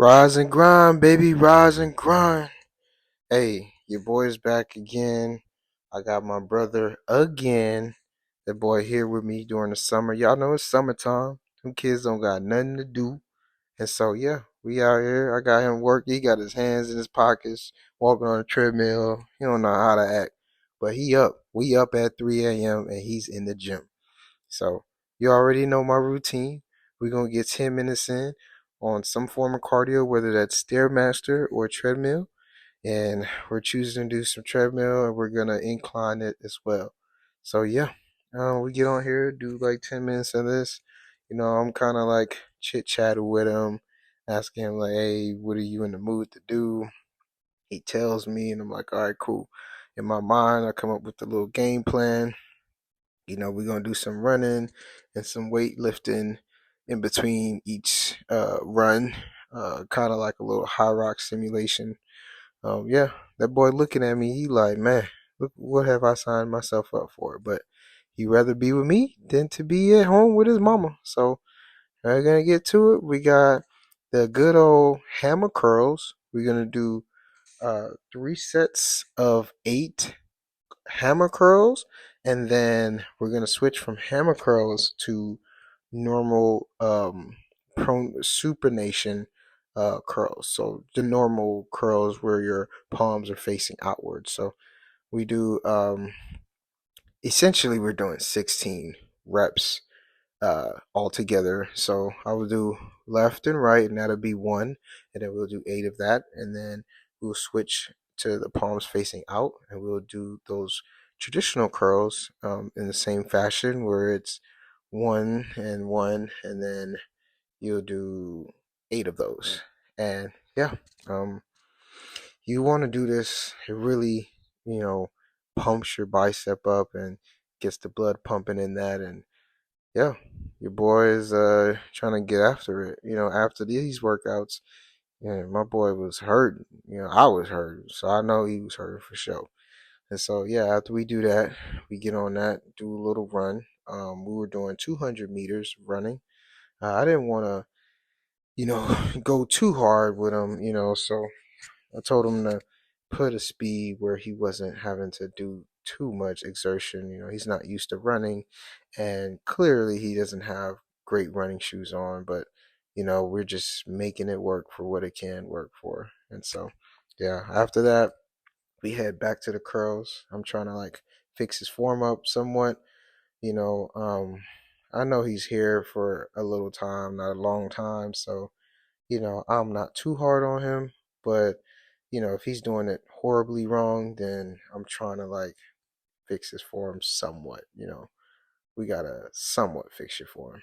Rise and grind, baby, rise and grind. Hey, your boy's back again. I got my brother again. That boy here with me during the summer. Y'all know it's summertime. Them kids don't got nothing to do. And so, yeah, we out here. I got him working. He got his hands in his pockets, walking on a treadmill. He don't know how to act. But he up. We up at 3 a.m. and he's in the gym. So you already know my routine. We're gonna get 10 minutes in on some form of cardio, whether that's stairmaster or treadmill. And we're choosing to do some treadmill, and we're gonna incline it as well. So yeah, we get on here, do like 10 minutes of this. I'm kind of like chit chatting with him, asking him like, "Hey, what are you in the mood to do?" He tells me, and I'm like, "All right, cool." In my mind, I come up with a little game plan. We're gonna do some running and some weightlifting in between each run, kind of like a little high rock simulation. Yeah, that boy looking at me, he like, man, look, what have I signed myself up for? But he rather be with me than to be at home with his mama. So we're gonna get to it. We got the good old hammer curls. We're gonna do 3 sets of 8 hammer curls, and then we're gonna switch from hammer curls to normal supination curls. So the normal curls where your palms are facing outwards. So we do essentially we're doing 16 reps altogether. So I will do left and right, and that'll be one, and then we'll do 8 of that, and then we'll switch to the palms facing out, and we'll do those traditional curls in the same fashion, where it's one, and then you'll do 8 of those, and yeah, um, you want to do this. It really, you know, pumps your bicep up and gets the blood pumping in that, and yeah, your boy is trying to get after it. After these workouts, yeah, my boy was hurt. I was hurt, so I know he was hurt for sure. And so yeah, after we do that, we get on that, do a little run. We were doing 200 meters running. I didn't want to, go too hard with him. So I told him to put a speed where he wasn't having to do too much exertion. He's not used to running, and clearly he doesn't have great running shoes on, but we're just making it work for what it can work for. And so, yeah, after that, we head back to the curls. I'm trying to like fix his form up somewhat. You know, um, I know he's here for a little time, not a long time, so I'm not too hard on him, but if he's doing it horribly wrong, then I'm trying to like fix his form somewhat. We gotta somewhat fix your form.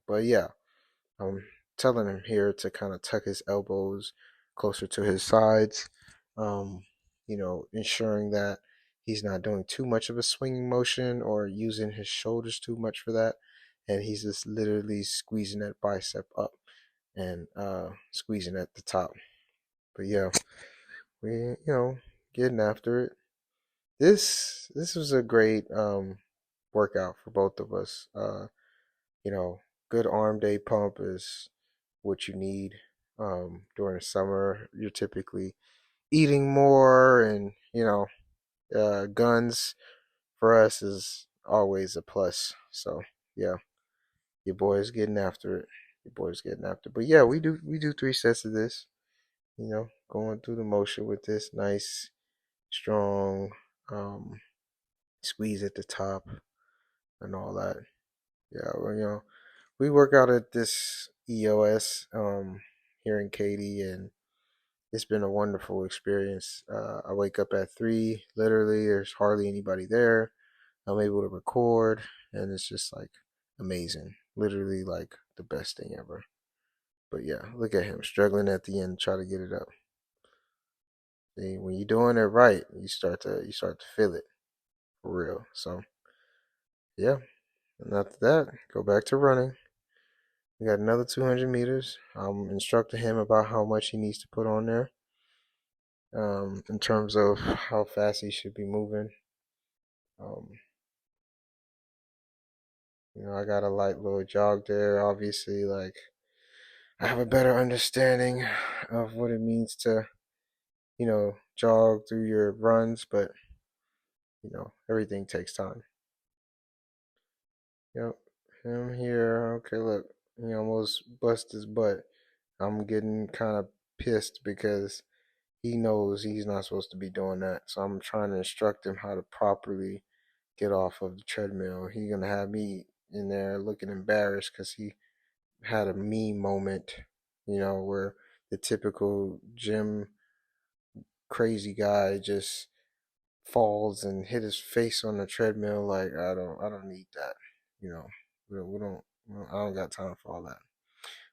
But yeah, I'm telling him here to kind of tuck his elbows closer to his sides, um, ensuring that he's not doing too much of a swinging motion or using his shoulders too much for that. And he's just literally squeezing that bicep up and squeezing at the top. But yeah, we getting after it. This was a great workout for both of us. You know, good arm day pump is what you need during the summer. You're typically eating more, and guns for us is always a plus. So yeah, your boy's getting after it. Your boy's getting after it. But yeah, we do 3 sets of this. Going through the motion with this nice, strong squeeze at the top and all that. Yeah, well, we work out at this EOS here in Katy, and it's been a wonderful experience. I wake up at 3, literally, there's hardly anybody there. I'm able to record, and it's just like amazing. Literally, like the best thing ever. But yeah, look at him struggling at the end, to try to get it up. See, when you're doing it right, you start to feel it for real. So yeah, and after that, go back to running. We got another 200 meters. I'm instructing him about how much he needs to put on there, in terms of how fast he should be moving. Um, I got a light little jog there. Obviously, like I have a better understanding of what it means to, jog through your runs, but everything takes time. Yep. Him here. Okay, look. He almost bust his butt. I'm getting kind of pissed because he knows he's not supposed to be doing that. So I'm trying to instruct him how to properly get off of the treadmill. He's gonna have me in there looking embarrassed because he had a me moment, where the typical gym crazy guy just falls and hit his face on the treadmill. Like I don't need that. You know, I don't got time for all that.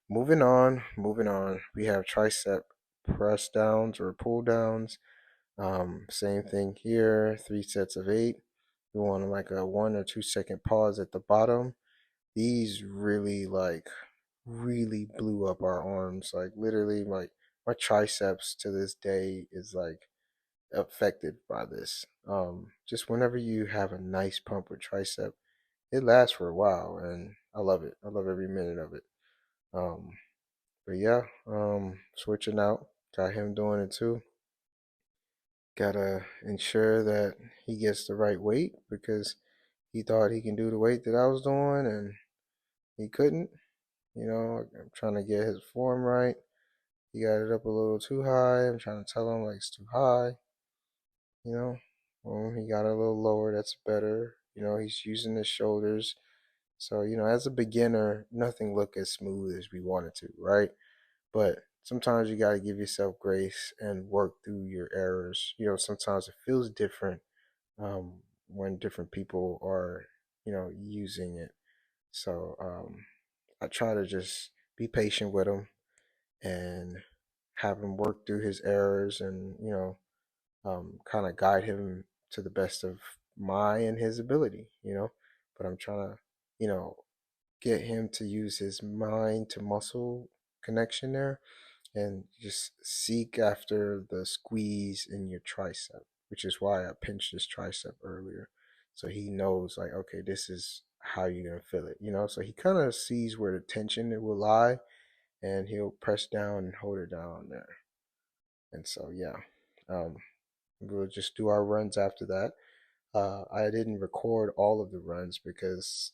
Moving on. We have tricep press downs or pull downs. Same thing here. 3 sets of 8. We want like a 1 or 2 second pause at the bottom. These really blew up our arms. Like literally, like my triceps to this day is like affected by this. Just whenever you have a nice pump with tricep, it lasts for a while, and I love it. I love every minute of it. Um, but yeah, switching out, got him doing it too. Gotta ensure that he gets the right weight because he thought he can do the weight that I was doing, and he couldn't. I'm trying to get his form right. He got it up a little too high. I'm trying to tell him like it's too high. You know, he got it a little lower. That's better. He's using his shoulders. So, as a beginner, nothing look as smooth as we want it to, right? But sometimes you got to give yourself grace and work through your errors. Sometimes it feels different when different people are, using it. So I try to just be patient with him and have him work through his errors and, kind of guide him to the best of my and his ability. But I'm trying to, get him to use his mind to muscle connection there and just seek after the squeeze in your tricep, which is why I pinched his tricep earlier. So he knows, like, okay, this is how you're going to feel it. So he kind of sees where the tension it will lie and he'll press down and hold it down there. And so, yeah, um, we'll just do our runs after that. I didn't record all of the runs because,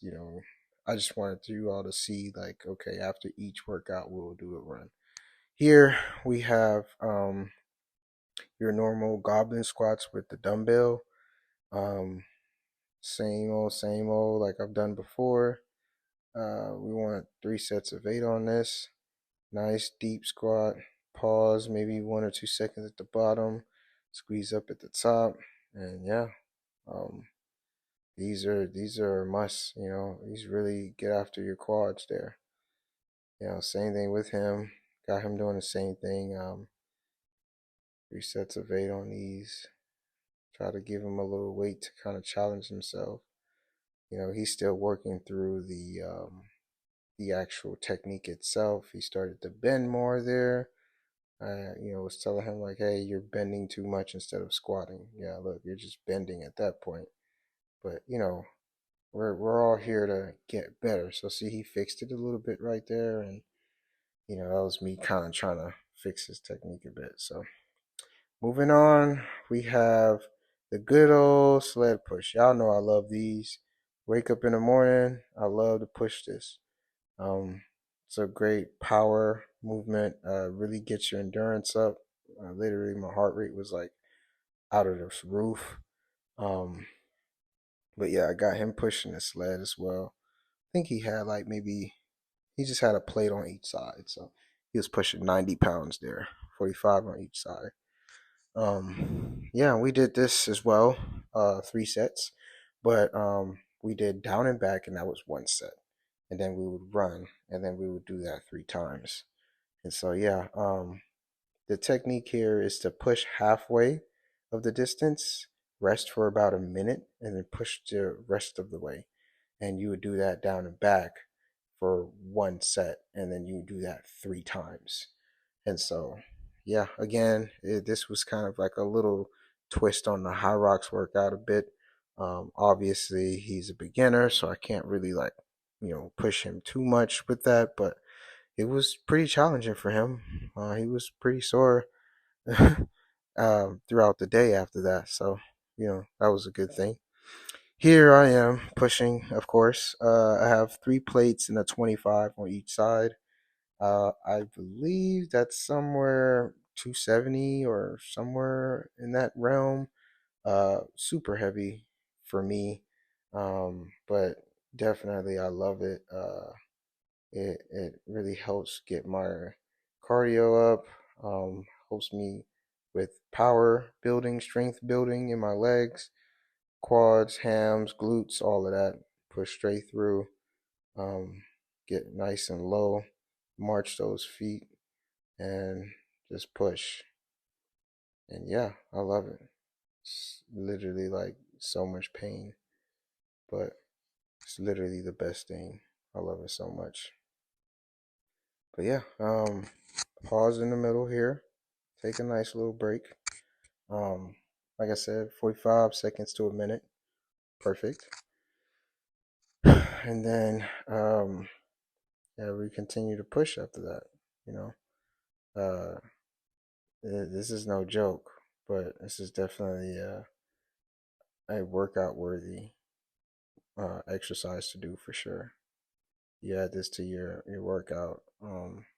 I just wanted you all to see, like, okay, after each workout, we'll do a run. Here we have your normal goblet squats with the dumbbell. Um, same old, like I've done before. We want 3 sets of 8 on this. Nice deep squat. Pause, maybe 1 or 2 seconds at the bottom. Squeeze up at the top, and yeah, um, these are musts. These really get after your quads there. Same thing with him. Got him doing the same thing. 3 sets of 8 on these. Try to give him a little weight to kind of challenge himself. He's still working through the actual technique itself. He started to bend more there. Was telling him like, hey, you're bending too much instead of squatting. Yeah, look, you're just bending at that point. But we're all here to get better. So see, he fixed it a little bit right there, and that was me kind of trying to fix his technique a bit. So moving on, we have the good old sled push. Y'all know I love these. Wake up in the morning, I love to push this. Um, it's a great power movement. Really gets your endurance up. Literally, my heart rate was like out of the roof. Um, but yeah, I got him pushing the sled as well. I think he had like maybe he just had a plate on each side, so he was pushing 90 pounds there, 45 on each side. Yeah, we did this as well, 3 sets, but we did down and back, and that was 1 set, and then we would run, and then we would do that 3 times. And so yeah, the technique here is to push halfway of the distance, rest for about a minute, and then push the rest of the way. And you would do that down and back for 1 set, and then you would do that 3 times. And so, yeah, again, this was kind of like a little twist on the high rocks workout a bit. Obviously, he's a beginner, so I can't really like, push him too much with that. But it was pretty challenging for him. He was pretty sore throughout the day after that. So, that was a good thing. Here I am pushing, of course. I have 3 plates and a 25 on each side. I believe that's somewhere 270 or somewhere in that realm. Super heavy for me, but definitely I love it. It really helps get my cardio up. Helps me with power building, strength building in my legs, quads, hams, glutes, all of that. Push straight through. Um, get nice and low. March those feet and just push. And yeah, I love it. It's literally like so much pain, but it's literally the best thing. I love it so much. But yeah, pause in the middle here. Take a nice little break. Um, like I said, 45 seconds to a minute. Perfect. And then yeah, we continue to push after that, you know. Uh this is no joke, but this is definitely a workout worthy exercise to do for sure. You add this to your workout.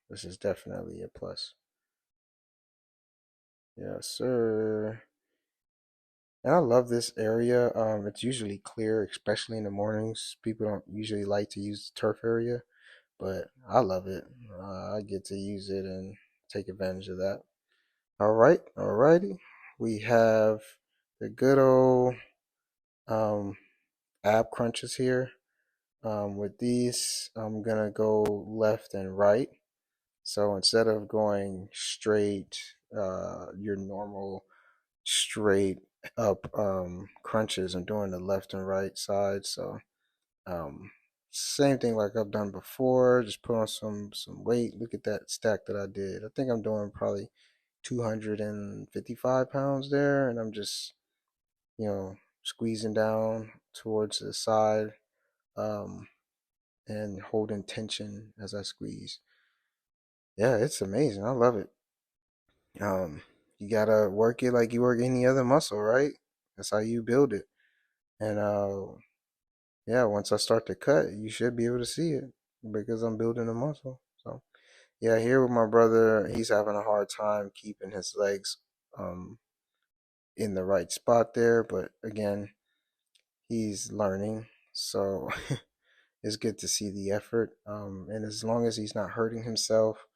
This is definitely a plus. Yes, sir. And I love this area. It's usually clear, especially in the mornings. People don't usually like to use the turf area, but I love it. I get to use it and take advantage of that. All right, all righty. We have the good old um, ab crunches here. With these, I'm gonna go left and right. So instead of going straight, your normal straight up crunches, I'm doing the left and right side. So um, same thing like I've done before. Just put on some weight. Look at that stack that I did. I think I'm doing probably 255 pounds there, and I'm just squeezing down towards the side, um, and holding tension as I squeeze. Yeah, it's amazing. I love it. You gotta work it like you work any other muscle, right? That's how you build it. And yeah, once I start to cut, you should be able to see it because I'm building a muscle. So yeah, here with my brother, he's having a hard time keeping his legs um in the right spot there, but again, he's learning. So it's good to see the effort. And as long as he's not hurting himself,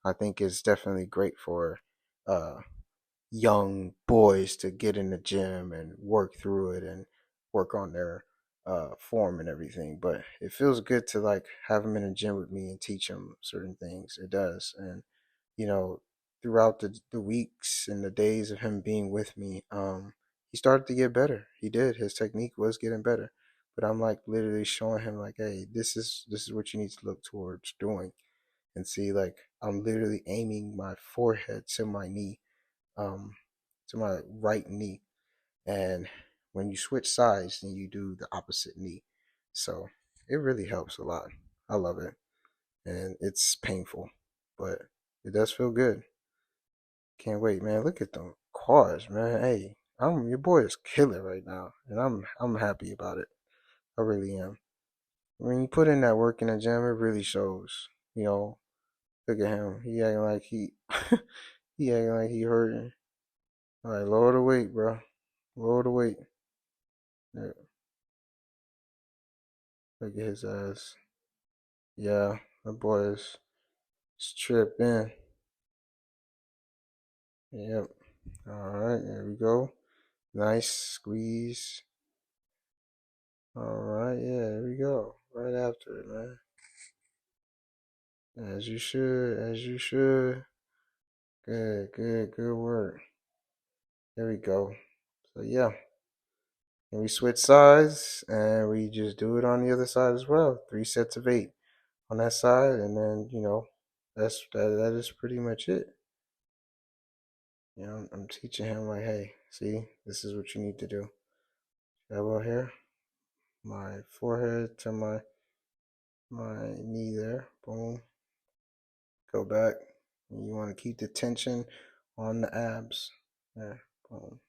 I think it's definitely great for uh young boys to get in the gym and work through it and work on their form and everything. But it feels good to like have them in the gym with me and teach them certain things. It does. And you know, throughout the weeks and the days of him being with me, he started to get better. He did. His technique was getting better. But I'm like literally showing him like, hey, this is what you need to look towards doing. And see, like I'm literally aiming my forehead to my knee, um, to my right knee. And when you switch sides, then you do the opposite knee. So it really helps a lot. I love it. And it's painful, but it does feel good. Can't wait, man. Look at them quads, man. Hey, your boy is killer right now, and I'm happy about it. I really am. When you put in that work in the gym, it really shows. Look at him. He acting like he he acting like he hurting. All right, lower the weight, bro. Lower the weight. Yeah, look at his ass. Yeah, the boy is tripping. Yep. All right, there we go. Nice squeeze. All right, yeah, there we go. Right after it, man. As you should, as you should. Good, good, good work. There we go. So yeah, and we switch sides, and we just do it on the other side as well. 3 sets of 8 on that side, and then that is pretty much it. I'm teaching him like, hey, see, this is what you need to do. Elbow here, my forehead to my knee there. Boom. Go back. You want to keep the tension on the abs. Yeah. Boom.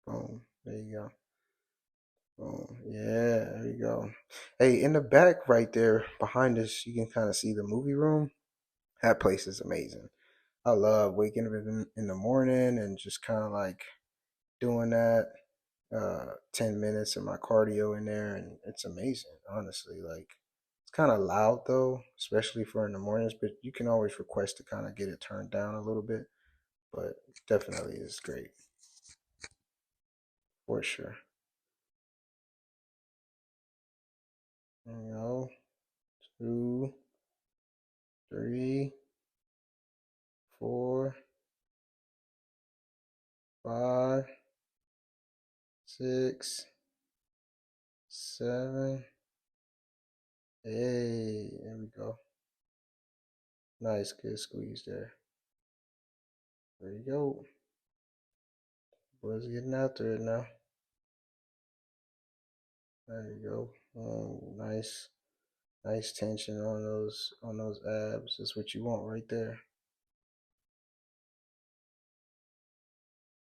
Boom. There you go. Boom. Yeah, there you go. Hey, in the back right there behind us, you can kind of see the movie room. That place is amazing. I love waking up in the morning and just kind of like doing that 10 minutes of my cardio in there, and it's amazing, honestly. Like, it's kind of loud though, especially for in the mornings, but you can always request to kind of get it turned down a little bit, but definitely is great for sure. You know, 2, 3, 4, 5, 6, 7. Hey, there we go. Nice, good squeeze there. There you go. Boys getting after it now. There you go. Nice, nice tension on those abs. That's what you want right there.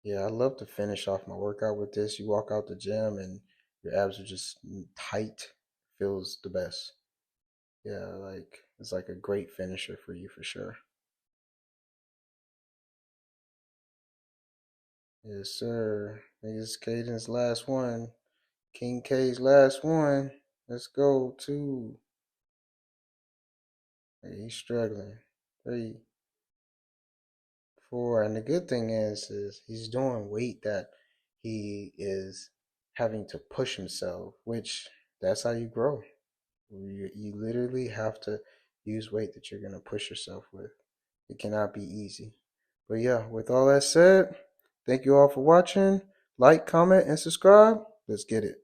Yeah, I love to finish off my workout with this. You walk out the gym and your abs are just tight. Feels the best. Yeah, like it's like a great finisher for you for sure. Yes, sir. I think it's Caden's last one. King K's last one. Let's go. 2. Hey, he's struggling. 3, 4. And the good thing is he's doing weight that he is having to push himself, which that's how you grow. You literally have to use weight that you're going to push yourself with. It cannot be easy. But yeah, with all that said, thank you all for watching. Like, comment, and subscribe. Let's get it.